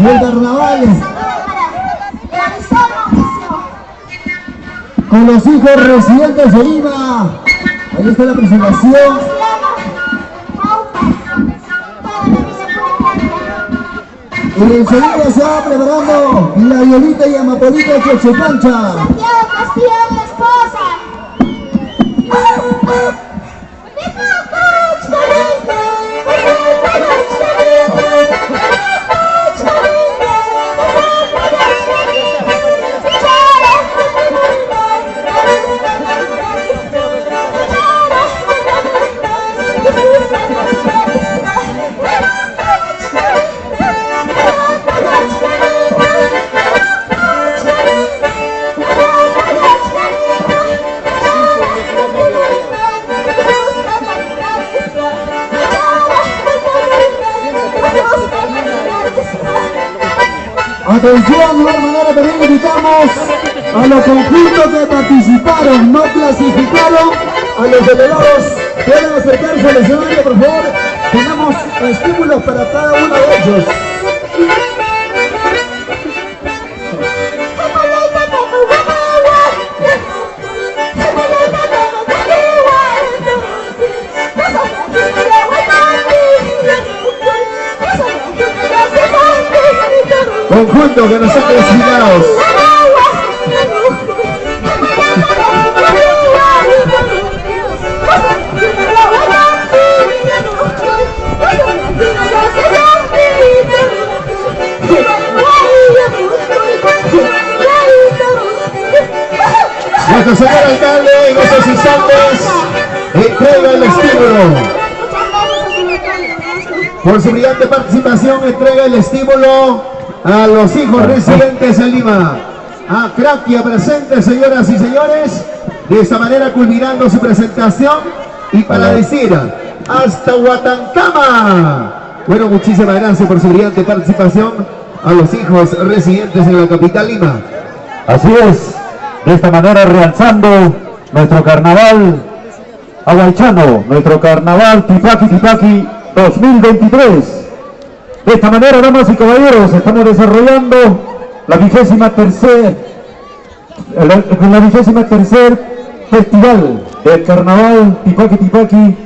del carnaval con los hijos residentes de Lima. Ahí está la presentación. Y enseguida se va preparando la Violita y Amapolita que se cancha. Santiago Castillo, mi esposa. Atención, de igual manera también invitamos a los conjuntos que participaron, no clasificaron, a los delegados que deben acercarse al escenario, por favor. Tenemos estímulos para cada uno de ellos. Conjunto que no están clasificados. Nuestro señor alcalde en estos instantes entrega el estímulo. Por su brillante participación entrega el estímulo a los hijos residentes en Lima. A Craquia presente, señoras y señores. De esta manera culminando su presentación. Y para decir, hasta Huatancama. Bueno, muchísimas gracias por su brillante participación a los hijos residentes en la capital Lima. Así es, de esta manera realzando nuestro carnaval aguaychano, nuestro carnaval Tipaqui 2023. De esta manera, damas y caballeros, estamos desarrollando la 23ª Festival del Carnaval Tipaqui